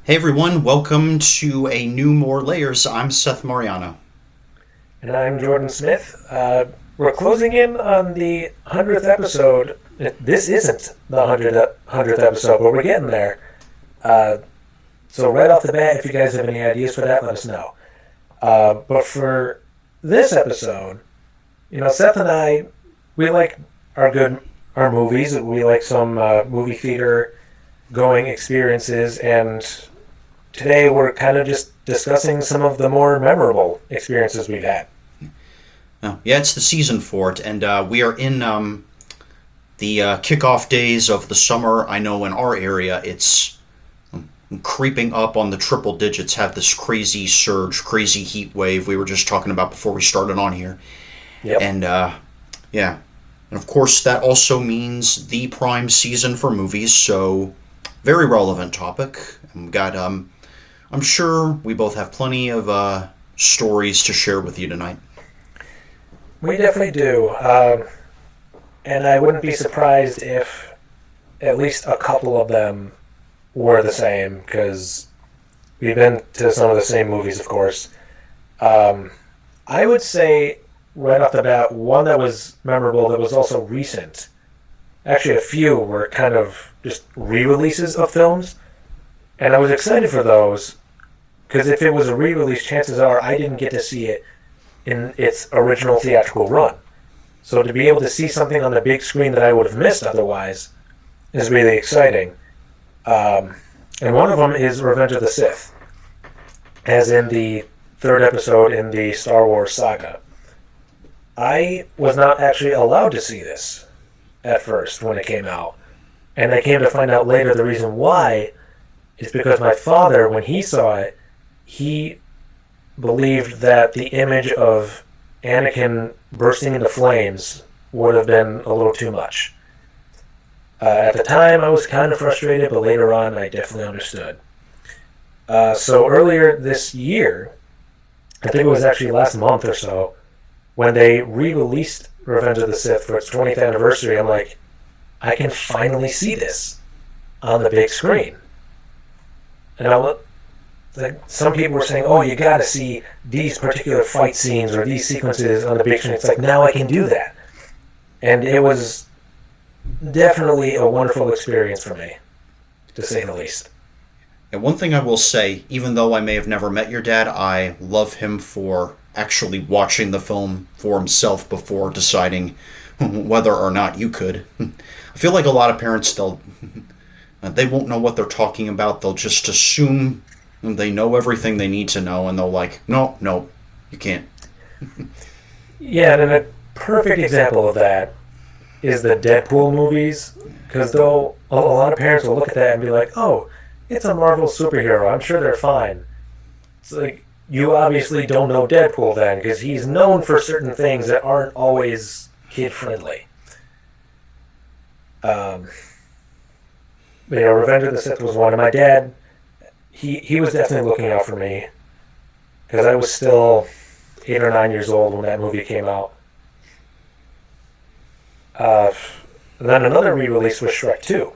Hey everyone, welcome to a new More Layers. I'm Seth Mariano. And I'm Jordan Smith. We're closing in on the 100th episode. This isn't the 100th episode, but we're getting there. Uh, so, right off the bat, if you guys have any ideas for that, let us know. But for this episode, Seth and I, we like our movies. We like some movie theater going experiences, and today we're kind of just discussing some of the more memorable experiences we've had. Yeah, it's the season for it, and we are in the kickoff days of the summer. I know in our area it's creeping up on the triple digits, have this crazy surge, crazy heat wave we were just talking about before we started on here. Yep. And yeah, and of course that also means the prime season for movies, so very relevant topic. And we got, I'm sure we both have plenty of stories to share with you tonight. We definitely do. And I wouldn't be surprised if at least a couple of them were the same, because we've been to some of the same movies, of course. I would say, right off the bat, one that was memorable that was also recent. Actually, a few were kind of just re-releases of films. And I was excited for those, because if it was a re-release, chances are I didn't get to see it in its original theatrical run. So to be able to see something on the big screen that I would have missed otherwise is really exciting. And one of them is Revenge of the Sith, as in the third episode in the Star Wars saga. I was not actually allowed to see this at first when it came out. And I came to find out later the reason why is because my father, when he saw it, he believed that the image of Anakin bursting into flames would have been a little too much. At the time, I was kind of frustrated, but later on, I definitely understood. So earlier this year, I think it was actually last month or so, when they re-released Revenge of the Sith for its 20th anniversary, I'm like, I can finally see this on the big screen. And some people were saying, oh, you got to see these particular fight scenes or these sequences on the big screen. It's like, now I can do that. And it was definitely a wonderful experience for me, to say the least. And one thing I will say, even though I may have never met your dad, I love him for actually watching the film for himself before deciding whether or not you could. I feel like a lot of parents, they won't know what they're talking about. They'll just assume they know everything they need to know, and they'll like, no, you can't. Yeah, and a perfect example of that is the Deadpool movies, because a lot of parents will look at that and be like, oh, it's a Marvel superhero, I'm sure they're fine. It's like, you obviously don't know Deadpool then, because he's known for certain things that aren't always kid-friendly. Revenge of the Sith was one, and my dad, he was definitely looking out for me, because I was still 8 or 9 years old when that movie came out. And then another re-release was Shrek 2.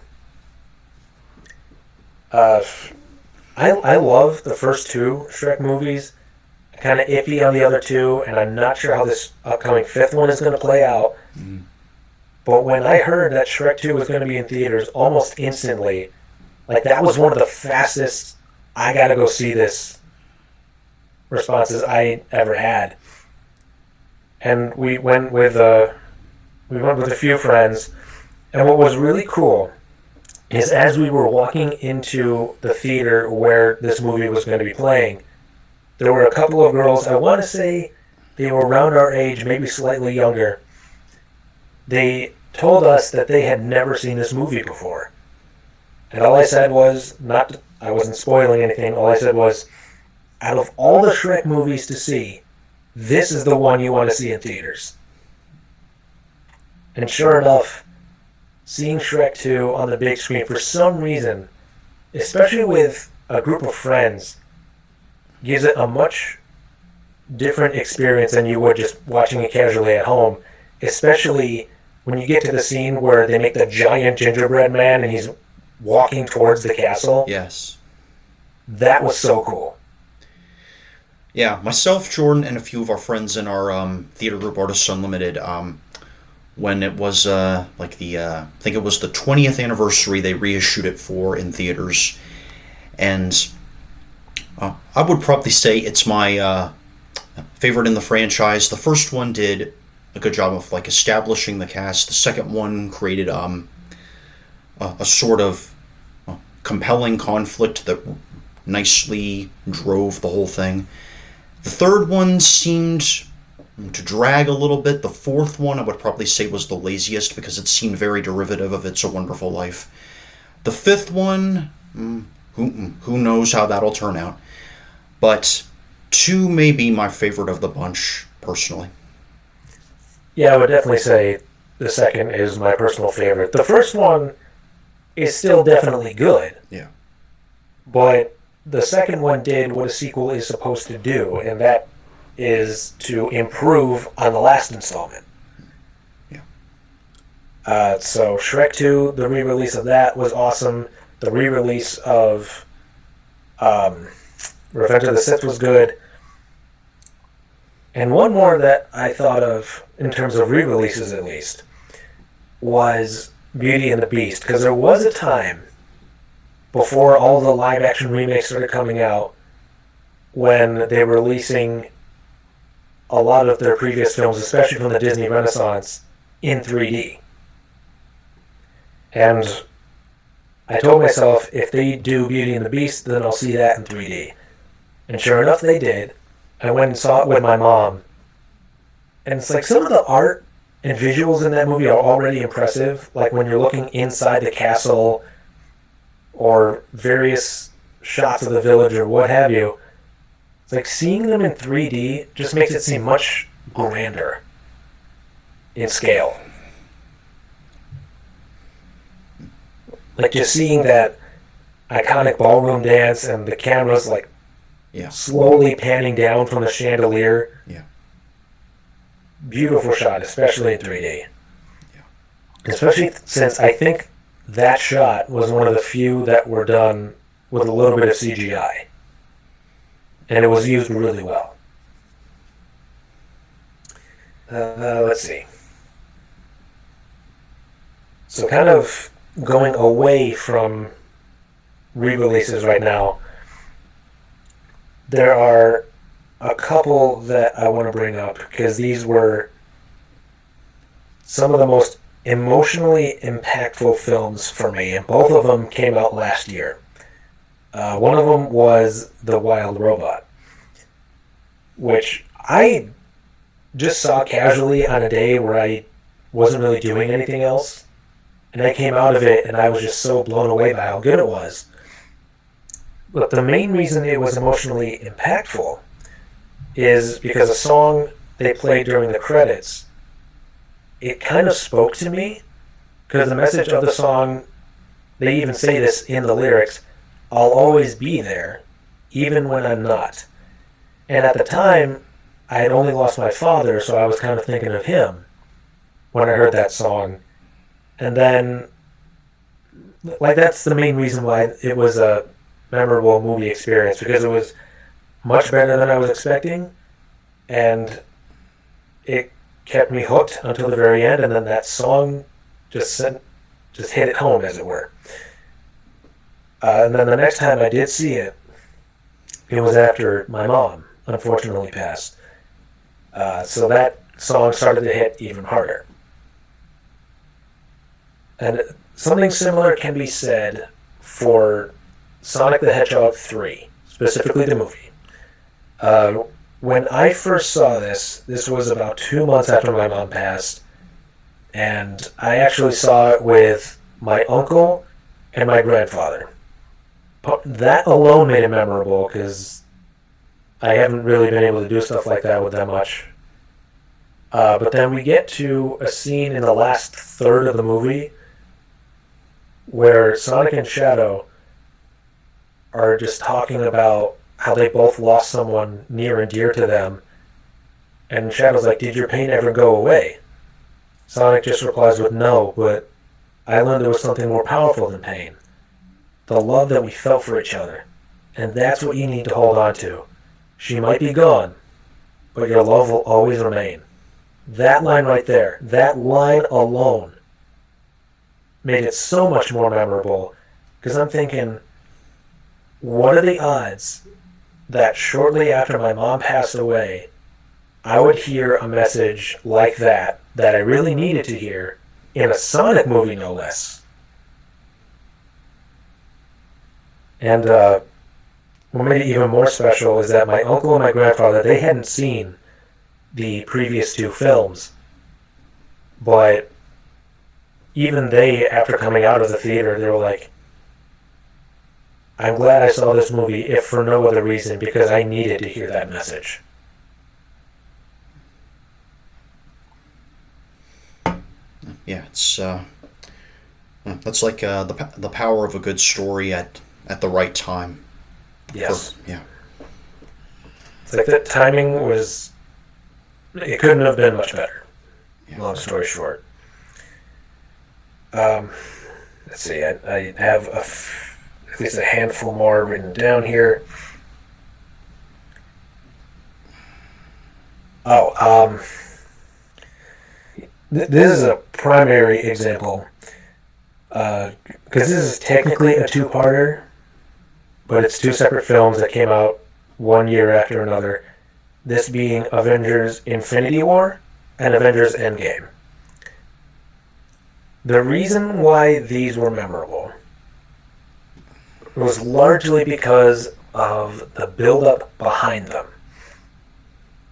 I love the first two Shrek movies. Kind of iffy on the other two, and I'm not sure how this upcoming fifth one is going to play out. Mm. But when I heard that Shrek 2 was going to be in theaters almost instantly, like that was one of the fastest I gotta go see this responses I ever had. And we went with a few friends, and what was really cool is as we were walking into the theater where this movie was going to be playing, there were a couple of girls, I want to say they were around our age, maybe slightly younger. They told us that they had never seen this movie before. And all I said was, I wasn't spoiling anything, all I said was, out of all the Shrek movies to see, this is the one you want to see in theaters. And sure enough, seeing Shrek 2 on the big screen, for some reason, especially with a group of friends, gives it a much different experience than you would just watching it casually at home, especially when you get to the scene where they make the giant gingerbread man and he's walking towards the castle. Yes. That was so cool. Yeah, myself, Jordan, and a few of our friends in our theater group, Artists Unlimited, when it was I think it was the 20th anniversary, they reissued it for in theaters. And I would probably say it's my favorite in the franchise. The first one did a good job of like establishing the cast. The second one created a sort of compelling conflict that nicely drove the whole thing. The third one seemed to drag a little bit. The fourth one I would probably say was the laziest because it seemed very derivative of It's a Wonderful Life. The fifth one, who knows how that'll turn out. But two may be my favorite of the bunch, personally. Yeah, I would definitely say the second is my personal favorite. The first one is still definitely good. Yeah. But the second one did what a sequel is supposed to do, and that is to improve on the last installment. Yeah. So Shrek 2, the re-release of that was awesome. The re-release of Revenge of the Sith was good. And one more that I thought of, in terms of re-releases at least, was Beauty and the Beast. Because there was a time, before all the live-action remakes started coming out, when they were releasing a lot of their previous films, especially from the Disney Renaissance, in 3D. And I told myself, if they do Beauty and the Beast, then I'll see that in 3D. And sure enough, they did. I went and saw it with my mom. And it's like some of the art and visuals in that movie are already impressive. Like when you're looking inside the castle or various shots of the village or what have you. It's like seeing them in 3D just makes it seem much grander in scale. Like just seeing that iconic ballroom dance and the cameras like slowly panning down from the chandelier. Yeah. Beautiful shot, especially in 3D. Yeah. Especially since I think that shot was one of the few that were done with a little bit of CGI. And it was used really well. Let's see. So kind of going away from re-releases right now, there are a couple that I want to bring up because these were some of the most emotionally impactful films for me, and both of them came out last year. One of them was The Wild Robot, which I just saw casually on a day where I wasn't really doing anything else, and I came out of it and I was just so blown away by how good it was. But the main reason it was emotionally impactful is because a song they played during the credits, it kind of spoke to me, because the message of the song, they even say this in the lyrics, I'll always be there, even when I'm not. And at the time, I had only lost my father, so I was kind of thinking of him when I heard that song. And then, like, that's the main reason why it was a memorable movie experience, because it was much better than I was expecting, and it kept me hooked until the very end, and then that song just hit it home, as it were. And then the next time I did see it, it was after my mom unfortunately passed. So that song started to hit even harder. And something similar can be said for Sonic the Hedgehog 3, specifically the movie. When I first saw this was about 2 months after my mom passed, and I actually saw it with my uncle and my grandfather. That alone made it memorable, because I haven't really been able to do stuff like that with them much. But then we get to a scene in the last third of the movie where Sonic and Shadow are just talking about how they both lost someone near and dear to them. And Shadow's like, did your pain ever go away? Sonic just replies with, no, but I learned there was something more powerful than pain. The love that we felt for each other. And that's what you need to hold on to. She might be gone, but your love will always remain. That line right there, that line alone, made it so much more memorable. Because I'm thinking, what are the odds that shortly after my mom passed away, I would hear a message like that I really needed to hear, in a Sonic movie, no less. And what made it even more special is that my uncle and my grandfather, they hadn't seen the previous two films. But even they, after coming out of the theater, they were like, I'm glad I saw this movie, if for no other reason, because I needed to hear that message. Yeah, it's that's like the power of a good story at the right time. Yes. Yeah. It's like that timing was... It couldn't have been much better. Yeah. Long story short. Let's see, I have at least a handful more written down here. Oh, this is a primary example. Because this is technically a two-parter, but it's two separate films that came out one year after another. This being Avengers Infinity War and Avengers Endgame. The reason why these were memorable was largely because of the build-up behind them.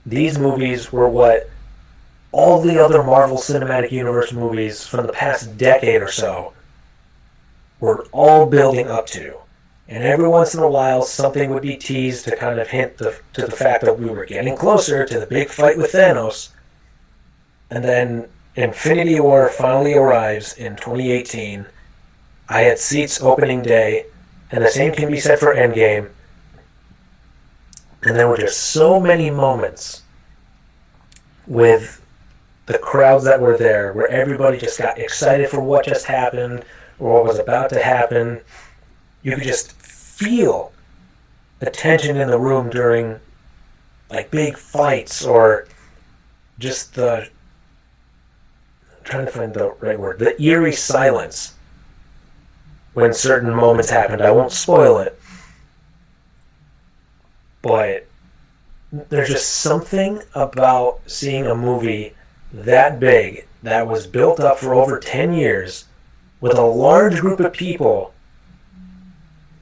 These movies were what all the other Marvel Cinematic Universe movies from the past decade or so were all building up to. And every once in a while, something would be teased to kind of hint to the fact that we were getting closer to the big fight with Thanos. And then Infinity War finally arrives in 2018. I had seats opening day, and the same can be said for Endgame. And there were just so many moments with the crowds that were there where everybody just got excited for what just happened or what was about to happen. You could just feel the tension in the room during like big fights, or just the... I'm trying to find the right word. The eerie silence when certain moments happened. I won't spoil it. But there's just something about seeing a movie that big, that was built up for over 10 years, with a large group of people,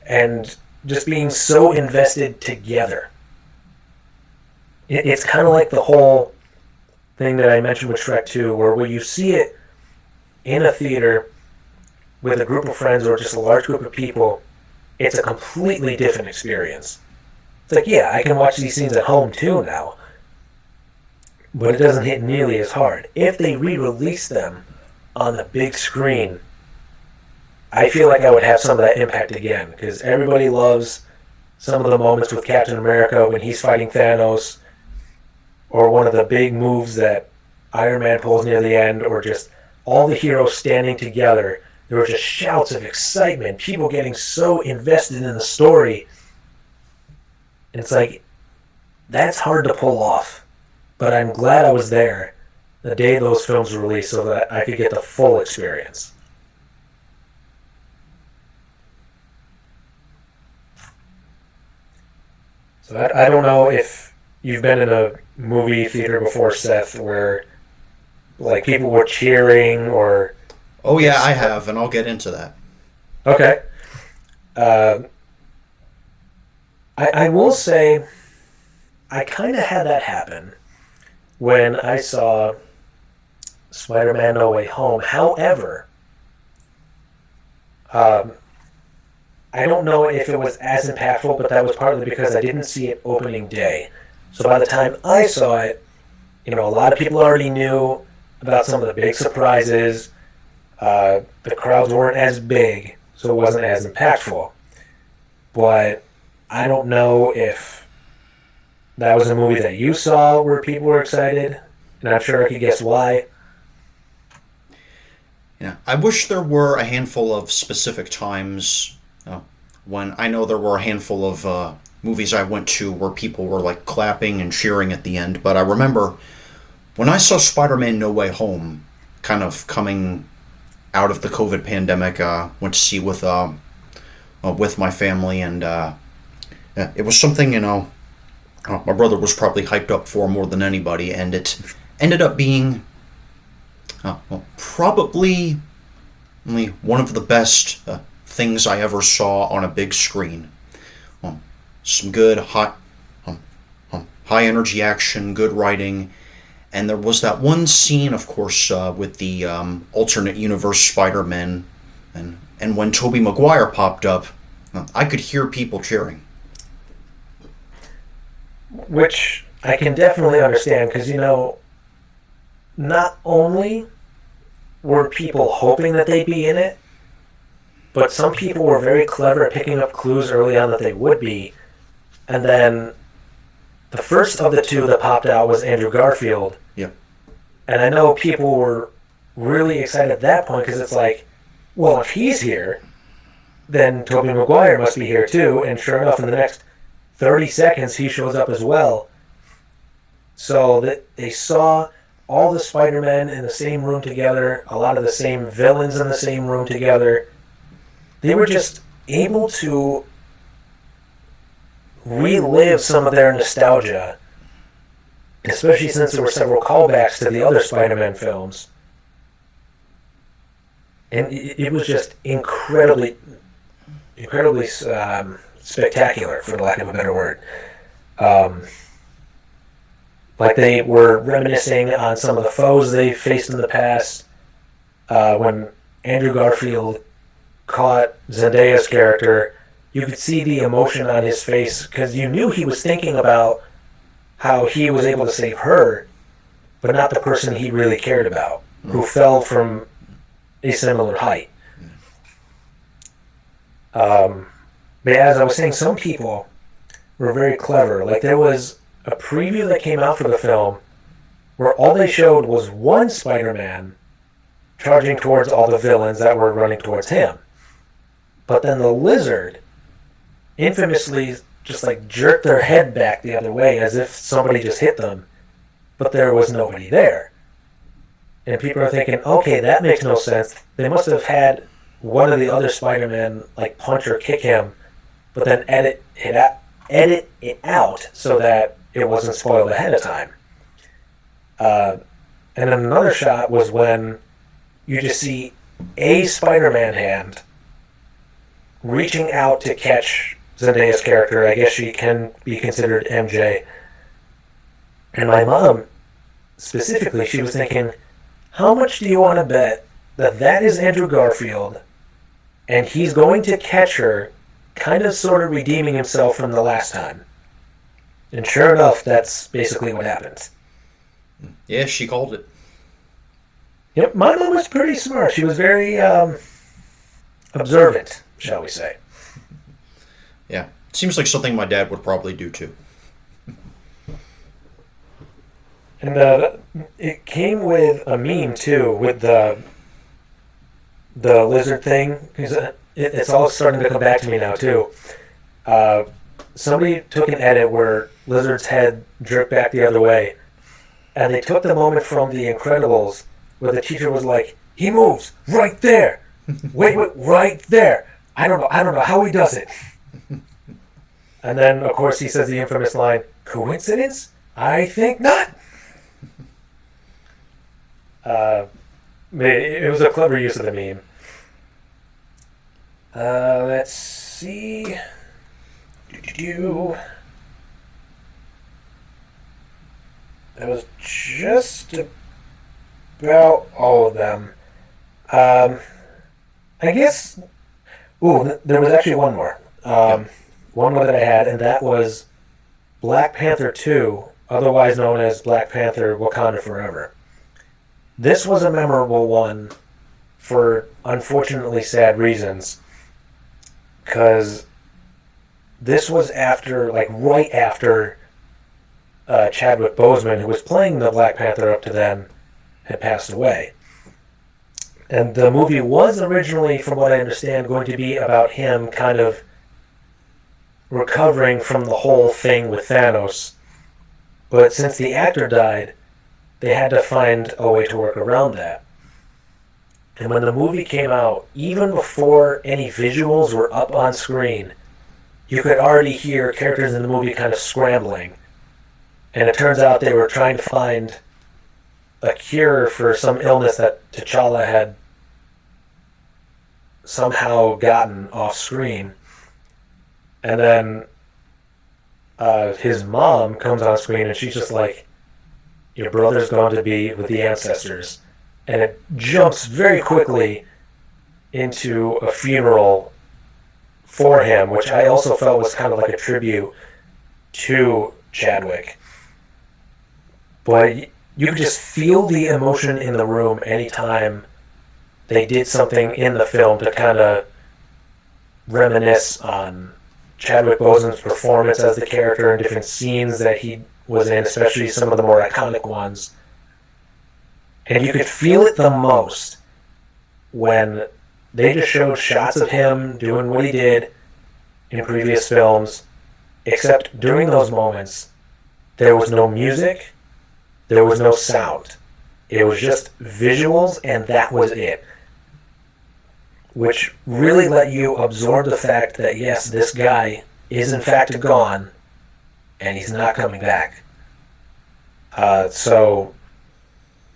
and just being so invested together. It's kind of like the whole thing that I mentioned with Shrek 2, where when you see it in a theater with a group of friends or just a large group of people, it's a completely different experience. It's like, yeah, I can watch these scenes at home too now, but it doesn't hit nearly as hard. If they re-release them on the big screen, I feel like I would have some of that impact again, because everybody loves some of the moments with Captain America when he's fighting Thanos, or one of the big moves that Iron Man pulls near the end, or just all the heroes standing together. There were just shouts of excitement, people getting so invested in the story. And it's like, that's hard to pull off. But I'm glad I was there the day those films were released so that I could get the full experience. So I don't know if you've been in a movie theater before, Seth, where like people were cheering or... Oh yeah, I have, and I'll get into that. Okay. I will say I kind of had that happen when I saw Spider-Man No Way Home. However, I don't know if it was as impactful, but that was partly because I didn't see it opening day. So by the time I saw it, a lot of people already knew about some of the big surprises. The crowds weren't as big, so it wasn't as impactful. But I don't know if that was a movie that you saw where people were excited, and I'm sure I could guess why. Yeah, I wish there were a handful of specific times when I know there were a handful of movies I went to where people were like clapping and cheering at the end, but I remember when I saw Spider-Man No Way Home, kind of coming out of the COVID pandemic, went to see with my family, and yeah, it was something my brother was probably hyped up for more than anybody, and it ended up being probably only one of the best things I ever saw on a big screen. Some good high energy action, good writing, and there was that one scene, of course, with the alternate universe Spider-Man, and when Tobey Maguire popped up, I could hear people cheering. Which I can definitely understand because, not only were people hoping that they'd be in it, but some people were very clever at picking up clues early on that they would be. And then the first of the two that popped out was Andrew Garfield. Yeah. And I know people were really excited at that point because it's like, well, if he's here, then Tobey Maguire must be here too. And sure enough, in the next 30 seconds, he shows up as well. So that they saw all the Spider-Men in the same room together, a lot of the same villains in the same room together. They were just able to relive some of their nostalgia, especially since there were several callbacks to the other Spider-Man films. And it was just incredibly spectacular, for the lack of a better word. Like they were reminiscing on some of the foes they faced in the past. When Andrew Garfield caught Zendaya's character, you could see the emotion on his face because you knew he was thinking about how he was able to save her, but not the person he really cared about, who fell from a similar height. But as I was saying, some people were very clever. Like there was a preview that came out for the film where all they showed was one Spider-Man charging towards all the villains that were running towards him. But then the Lizard infamously just like jerked their head back the other way as if somebody just hit them, but there was nobody there. And people are thinking, okay, that makes no sense. They must have had one of the other Spider-Men like punch or kick him, but then edit it out so that it wasn't spoiled ahead of time. And then another shot was when you just see a Spider-Man hand reaching out to catch Zendaya's character. I guess she can be considered MJ. And my mom, specifically, she was thinking, how much do you want to bet that that is Andrew Garfield and he's going to catch her, kind of sort of redeeming himself from the last time? And sure enough, that's basically what happened. Yeah, she called it. Yep, my mom was pretty smart. She was very observant, shall we say. Yeah, seems like something my dad would probably do too. And it came with a meme too, with the lizard thing. It's all starting to come back to me now too. Somebody took an edit where Lizard's head jerked back the other way, and they took the moment from The Incredibles where the teacher was like, "He moves right there. Wait, right there. I don't know how he does it." And then, of course, he says the infamous line, "Coincidence? I think not." It was a clever use of the meme. Let's see. That was just about all of them. I guess. Ooh, there was actually one more. One more that I had, and that was Black Panther 2, otherwise known as Black Panther Wakanda Forever. This was a memorable one for unfortunately sad reasons, because this was after, like right after Chadwick Boseman, who was playing the Black Panther up to then, had passed away. And the movie was originally, from what I understand, going to be about him kind of recovering from the whole thing with Thanos. But since the actor died, they had to find a way to work around that. And when the movie came out, even before any visuals were up on screen, you could already hear characters in the movie kind of scrambling. And it turns out they were trying to find a cure for some illness that T'Challa had somehow gotten off screen. And then his mom comes on screen and she's just like, your brother's going to be with the ancestors. And it jumps very quickly into a funeral for him, which I also felt was kind of like a tribute to Chadwick. But you could just feel the emotion in the room anytime they did something in the film to kind of reminisce on Chadwick Boseman's performance as the character in different scenes that he was in, especially some of the more iconic ones. And you could feel it the most when they just showed shots of him doing what he did in previous films, except during those moments, there was no music, there was no sound. It was just visuals, and that was it. Which really let you absorb the fact that, yes, this guy is in fact gone, and he's not coming back. So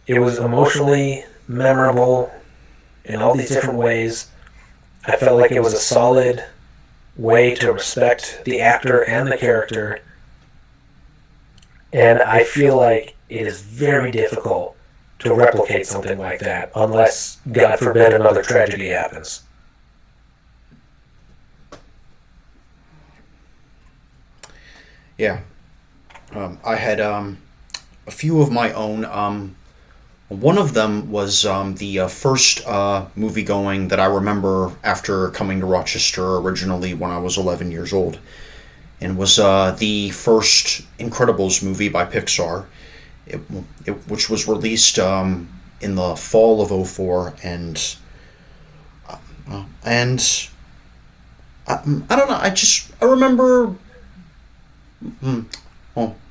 it was emotionally memorable in all these different ways. I felt like it was a solid way to respect the actor and the character. And I feel like it is very difficult to replicate something like that, unless, God forbid, another tragedy happens. Yeah. I had a few of my own. One of them was the first movie going that I remember after coming to Rochester originally when I was 11 years old. And was the first Incredibles movie by Pixar, which was released in the fall of '04, and I don't know. I remember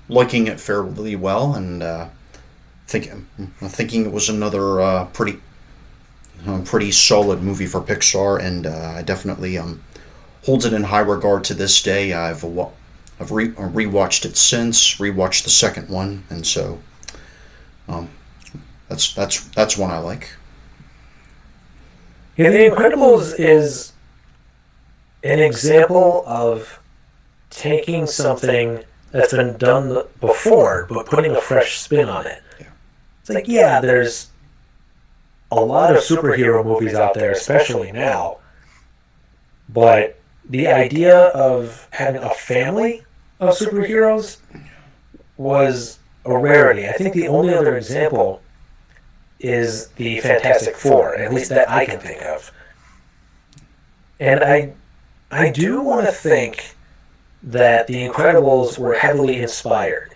liking it fairly well, and thinking it was another pretty solid movie for Pixar, and I definitely holds it in high regard to this day. I've rewatched it since, rewatched the second one, and so that's one I like. Yeah, The Incredibles is an example of taking something that's been done before, but putting a fresh spin on it. Yeah. It's like, yeah, there's a lot of superhero movies out there, especially now, but the idea of having a family of superheroes was a rarity. I think the only other example is the Fantastic Four, at least that I can think of. And I do want to think that the Incredibles were heavily inspired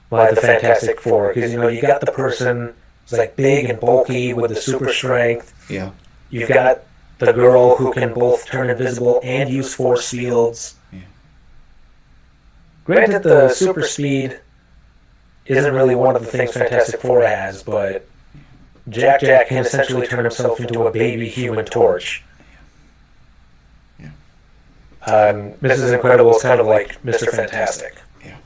by the Fantastic Four, because you got the person who's like big and bulky with the super strength. Yeah. You've got the girl who can both turn invisible and use force fields. Yeah. Granted, the super speed isn't really one of the things Fantastic Four has, but Jack can essentially turn himself into a baby Human Torch. Yeah. Mrs. Incredible is kind of like Mr. Fantastic. Yeah.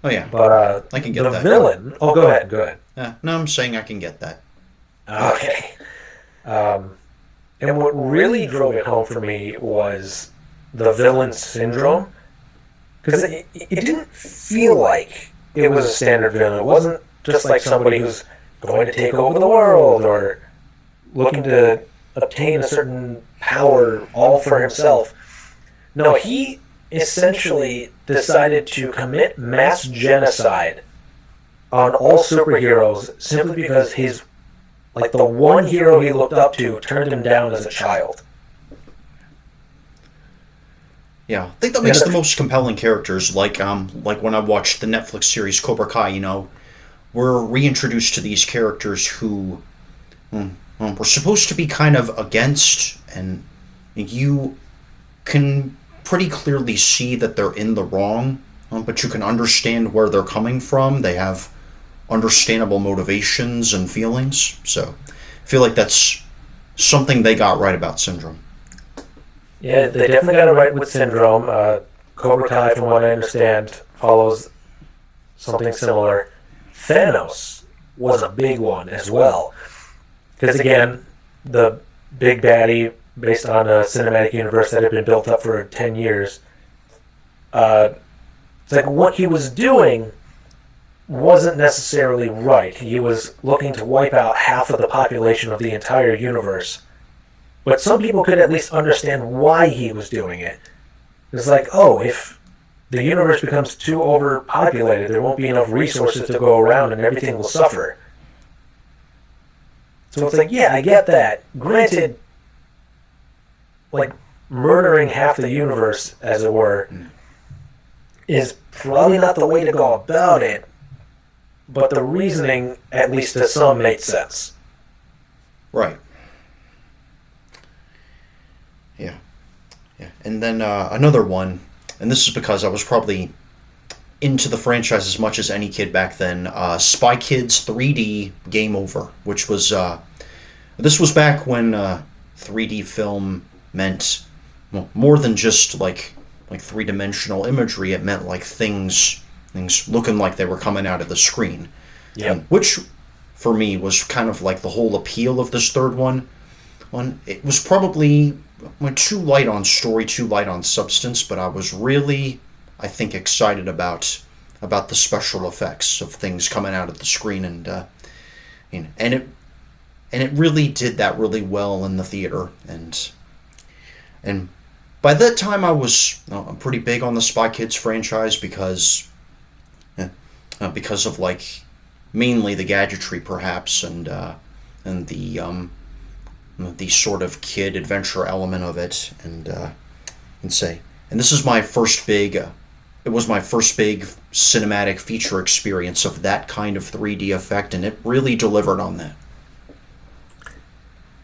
Oh yeah. But I can get the that. villain... Oh, go ahead. No, I'm saying I can get that. Okay. And what really drove it home for me was the villain syndrome. Because it didn't feel like it was a standard villain. It wasn't just like somebody who's going to take over the world or looking to obtain a certain power all for himself. No, he essentially decided to commit mass genocide on all superheroes simply because he's like the one hero he looked up to turned him down as a child. Yeah, I think that makes the most compelling characters. Like when I watched the Netflix series Cobra Kai, we're reintroduced to these characters who we're supposed to be kind of against, and you can pretty clearly see that they're in the wrong, but you can understand where they're coming from. They have understandable motivations and feelings. So I feel like that's something they got right about Syndrome. Yeah, they definitely got it right with Syndrome. Cobra Kai, from what I understand, follows something similar. Thanos was a big one as well. Because again, the big baddie, based on a cinematic universe that had been built up for 10 years, it's like what he was doing wasn't necessarily right. He was looking to wipe out half of the population of the entire universe. But some people could at least understand why he was doing it. It's like, oh, if the universe becomes too overpopulated, there won't be enough resources to go around and everything will suffer. So it's like, yeah, I get that. Granted, like, murdering half the universe, as it were, is probably not the way to go about it, but the reasoning, at least to some, made sense. Right. Yeah. Yeah. And then another one, and this is because I was probably into the franchise as much as any kid back then, Spy Kids 3D Game Over, which was, this was back when 3D film meant more than just like three-dimensional imagery. It meant like things looking like they were coming out of the screen. Yeah. Which, for me, was kind of like the whole appeal of this third one. It was probably too light on story, too light on substance, but I was really, I think, excited about the special effects of things coming out of the screen, and it really did that really well in the theater, and by that time I was pretty big on the Spy Kids franchise because of like mainly the gadgetry perhaps, and the sort of kid adventure element of it, and this is my first big it was my first big cinematic feature experience of that kind of 3D effect, and it really delivered on that.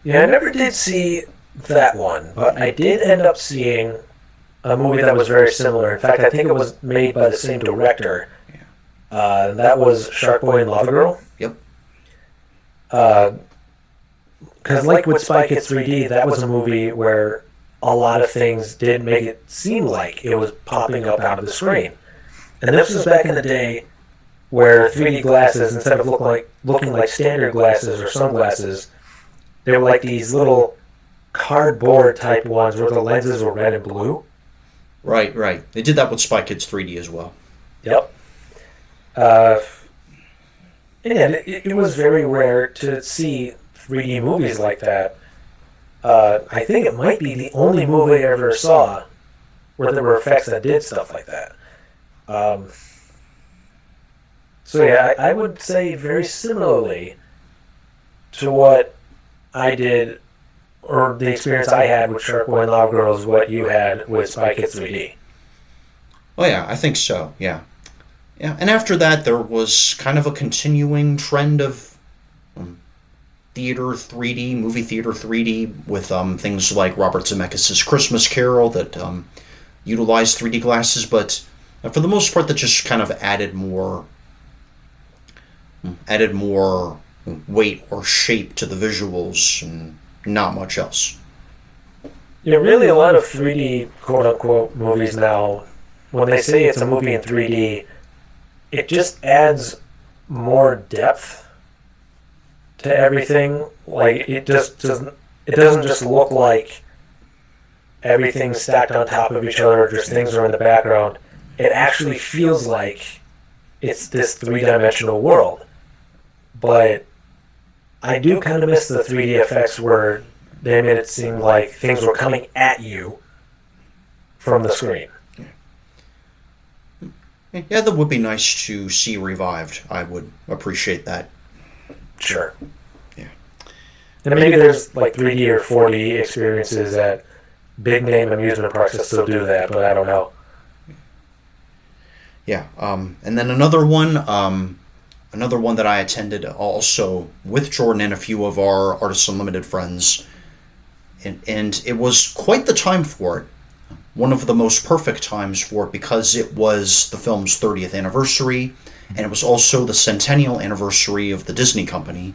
Yeah, I never did see that one, but I did end up seeing a movie that was very similar. In fact, I think it was made by the same director. That was Shark Boy and Lava Girl. Yep. Because like with Spy Kids 3D, that was a movie where a lot of things did make it seem like it was popping up out of the screen. And this was back in the day where 3D glasses, instead of looking like standard glasses or sunglasses, they were like these little cardboard type ones where the lenses were red and blue. Right. They did that with Spy Kids 3D as well. Yep. And it was very rare to see 3D movies like that. I think it might be the only movie I ever saw where there were effects that did stuff like that. So yeah, I would say very similarly to what I did, or the experience I had with Shark Boy and Lava Girl is what you had with Spy Kids 3D. Oh yeah, I think so, yeah. Yeah, and after that there was kind of a continuing trend of theater 3D, movie theater 3D, with things like Robert Zemeckis' Christmas Carol that utilized 3D glasses, but for the most part that just kind of added more weight or shape to the visuals and not much else. Yeah, really a lot of 3D quote-unquote movies now, when they say it's a movie in 3D, it just adds more depth to everything. Like, it doesn't just look like everything's stacked on top of each other or just things are in the background. It actually feels like it's this three-dimensional world. But I do kind of miss the 3D effects where they made it seem like things were coming at you from the screen. Yeah, that would be nice to see revived. I would appreciate that. Sure. Yeah. And maybe there's like 3D or 4D experiences at big name amusement parks that still do that, but I don't know. Yeah. And then another one that I attended also with Jordan and a few of our Artists Unlimited friends, and it was quite the time for it. one of the most perfect times for it because it was the film's 30th anniversary, and it was also the centennial anniversary of the Disney company.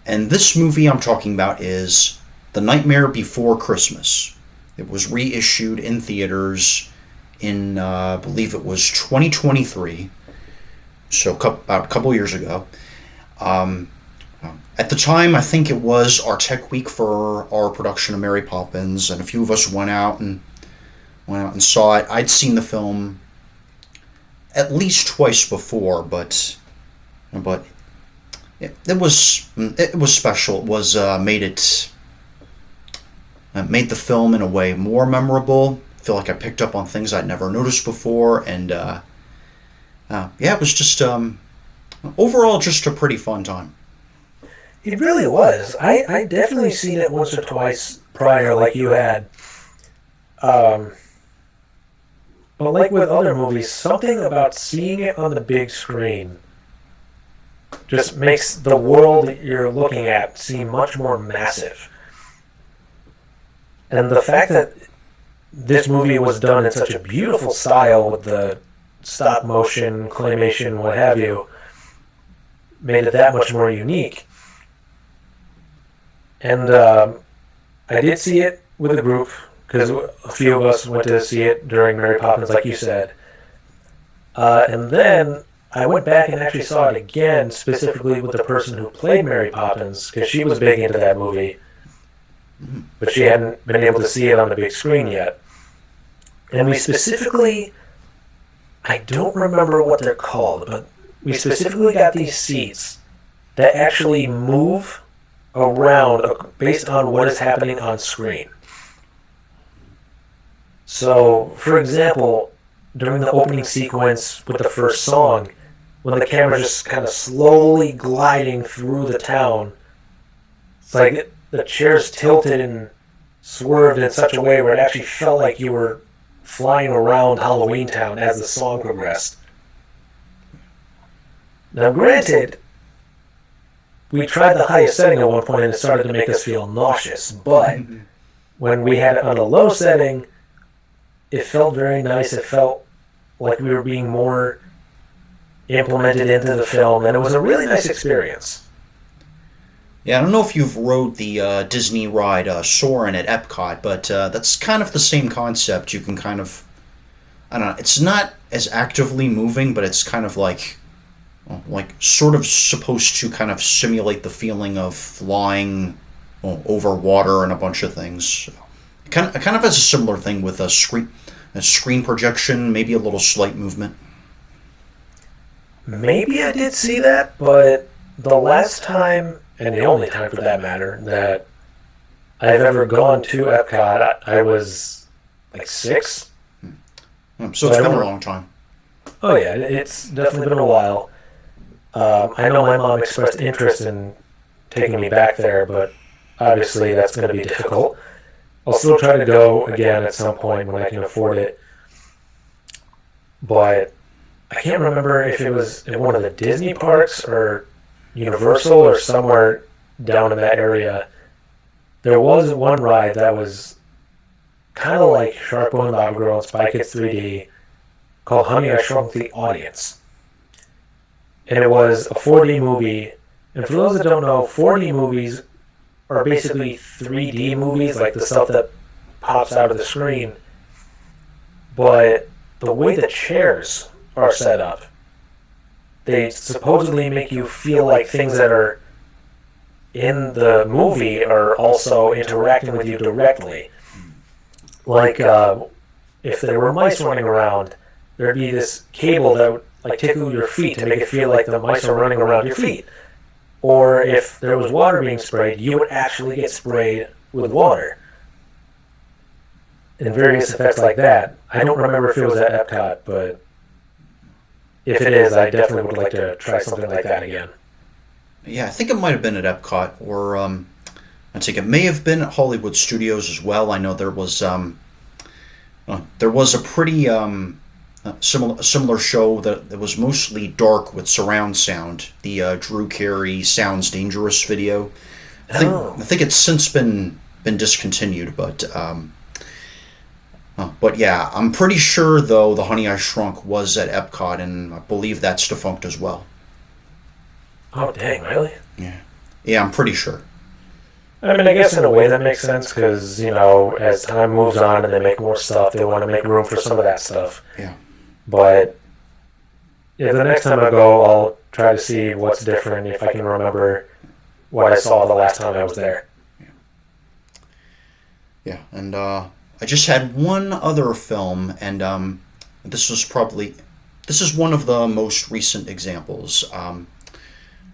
And this movie I'm talking about is The Nightmare Before Christmas. It was reissued in theaters in, I believe it was 2023, so about a couple years ago. At the time, I think it was our tech week for our production of Mary Poppins, and a few of us went out and saw it. I'd seen the film at least twice before, but it was special. It was made the film in a way more memorable. I feel like I picked up on things I'd never noticed before, and it was just overall just a pretty fun time. It really was. I definitely seen it once or twice prior, like you had. But like with other movies, something about seeing it on the big screen just makes the world that you're looking at seem much more massive. And the fact that this movie was done in such a beautiful style with the stop motion, claymation, what have you, made it that much more unique. And I did see it with a group, because a few of us went to see it during Mary Poppins, like you said. And then I went back and actually saw it again, specifically with the person who played Mary Poppins, because she was big into that movie, but she hadn't been able to see it on the big screen yet. And we specifically, I don't remember what they're called, but we specifically got these seats that actually move around based on what is happening on screen. So, for example, during the opening sequence with the first song, when the camera's just kind of slowly gliding through the town, it's like the chairs tilted and swerved in such a way where it actually felt like you were flying around Halloween Town as the song progressed. Now, granted, we tried the highest setting at one point and it started to make us feel nauseous, but when we had it on a low setting, it felt very nice. It felt like we were being more implemented into the film, and it was a really nice experience. Yeah, I don't know if you've rode the Disney ride Soarin' at Epcot, but that's kind of the same concept. You can kind of, I don't know, it's not as actively moving, but it's kind of like sort of supposed to kind of simulate the feeling of flying over water and a bunch of things. So, it kind of has a similar thing with a screen projection, maybe a little slight movement. Maybe I did see that, but the last time, and the only time for that matter, that I've ever gone to Epcot, I was like 6. So it's been a long time. Oh yeah, it's definitely been a while. I know my mom expressed interest in taking me back there, but obviously that's going to be difficult. I'll still try to go again at some point when I can afford it. But I can't remember if it was in one of the Disney parks or Universal or somewhere down in that area. There was one ride that was kind of like Sharkboy and Lava Girl and Spy Kids 3D called Honey, I Shrunk the Audience. And it was a 4D movie. And for those that don't know, 4D movies are basically 3D movies, like the stuff that pops out of the screen. But the way the chairs are set up, they supposedly make you feel like things that are in the movie are also interacting with you directly. Like, if there were mice running around, there'd be this cable that would tickle your feet to make it feel like the mice are running around your feet. Or if there was water being sprayed, you would actually get sprayed with water. And various effects like that. I don't remember if it was at Epcot, but if it is, I definitely would like to try something like that again. Yeah, I think it might have been at Epcot, or I think it may have been at Hollywood Studios as well. I know there was a pretty similar show that was mostly dark with surround sound. The Drew Carey Sounds Dangerous video. I think it's since been discontinued, but But yeah, I'm pretty sure though the Honey I Shrunk was at Epcot, and I believe that's defunct as well. Oh, dang, really? Yeah, yeah, I'm pretty sure. I mean, I guess in a way that makes sense because, as time moves on and they make more stuff, they want to make room for some of that stuff. Yeah. But yeah, the next time I go, I'll try to see what's different if I can remember what I saw the last time I was there. Yeah, and I just had one other film, and this was probably this is one of the most recent examples.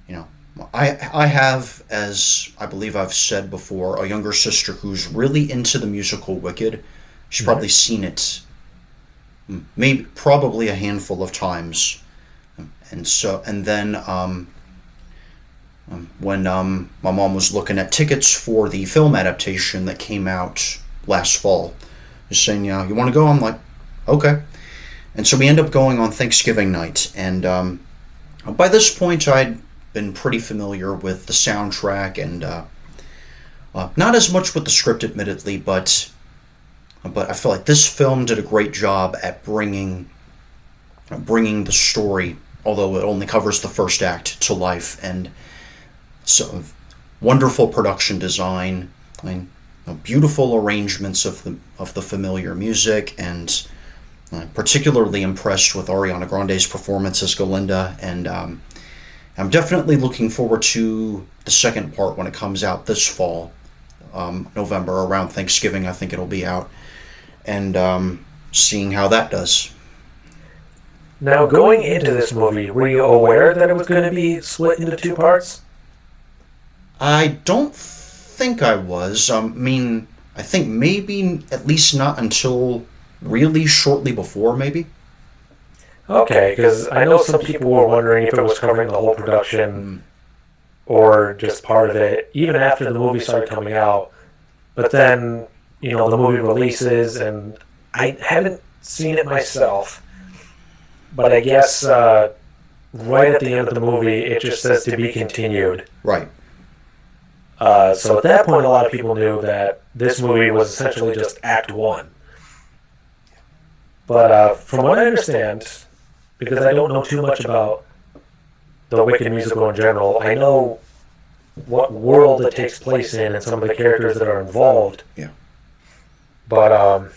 You know, I have, as I believe I've said before, a younger sister who's really into the musical Wicked. She's probably seen it, maybe probably a handful of times, and then when my mom was looking at tickets for the film adaptation that came out last fall, just saying, "Yeah, you want to go?" I'm like, "Okay." And so we end up going on Thanksgiving night, and by this point I'd been pretty familiar with the soundtrack, and not as much with the script, admittedly, but I feel like this film did a great job at bringing the story, although it only covers the first act, to life. And so wonderful production design, and beautiful arrangements of the familiar music, and I'm particularly impressed with Ariana Grande's performance as Galinda, and I'm definitely looking forward to the second part when it comes out this fall, November, around Thanksgiving. I think it'll be out, and seeing how that does. Now, going into this movie, were you aware that it was going to be split into two parts? I don't think I was. I mean, I think maybe at least not until really shortly before, maybe. Okay, because I know some people were wondering if it was covering the whole production or just part of it, even after the movie started coming out. But then, the movie releases, and I haven't seen it myself, but I guess right at the end of the movie, it just says to be continued. Right. So at that point, a lot of people knew that this movie was essentially just Act 1. But from what I understand, because I don't know too much about the Wicked musical in general, I know what world it takes place in and some of the characters that are involved. Yeah. But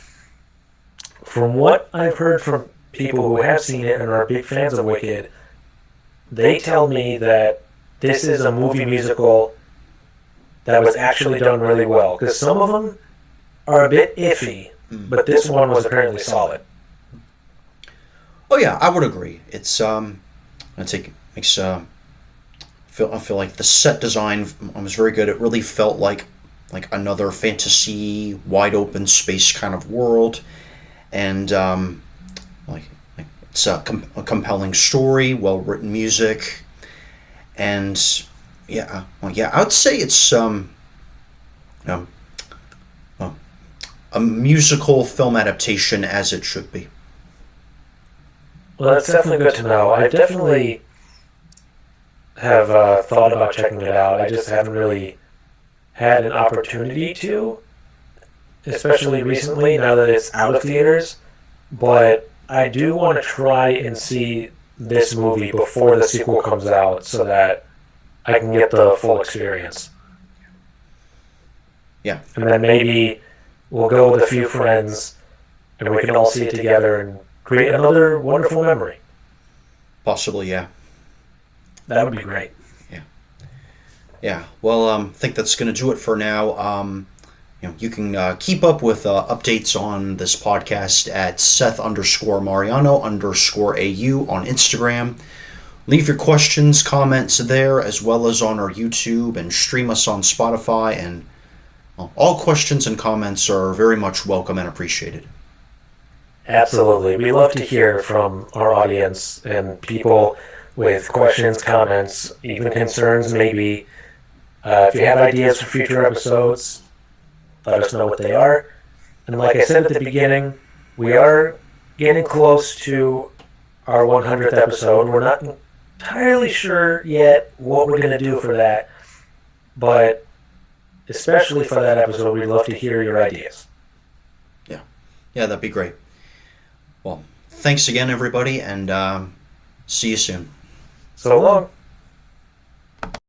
from what I've heard from people who have seen it and are big fans of Wicked, they tell me that this is a movie musical that was actually done really well. Because some of them are a bit iffy, but this one was apparently solid. Oh yeah, I would agree. It's I feel like the set design was very good. It really felt like another fantasy, wide open space kind of world, and like it's a compelling story, well written music, and yeah, I would say it's a musical film adaptation as it should be. Well, that's definitely good to know. I definitely have thought about checking it out. I just haven't really had an opportunity to, especially recently now that it's out of theaters. But I do want to try and see this movie before the sequel comes out so that I can get the full experience. Yeah. And then maybe we'll go with a few friends and we can all see it together and create another wonderful memory. Possibly, yeah. That would be great. Yeah. Well, I think that's going to do it for now. You can keep up with updates on this podcast at Seth_Mariano_AU on Instagram. Leave your questions, comments there, as well as on our YouTube, and stream us on Spotify. And all questions and comments are very much welcome and appreciated. Absolutely. We love to hear from our audience and people with questions, comments, even concerns maybe. If you have ideas for future episodes, let us know what they are. And like I said at the beginning, we are getting close to our 100th episode. We're not entirely sure yet what we're going to do for that, but especially for that episode, we'd love to hear your ideas. Yeah, that'd be great. Well, thanks again, everybody, and see you soon. So long.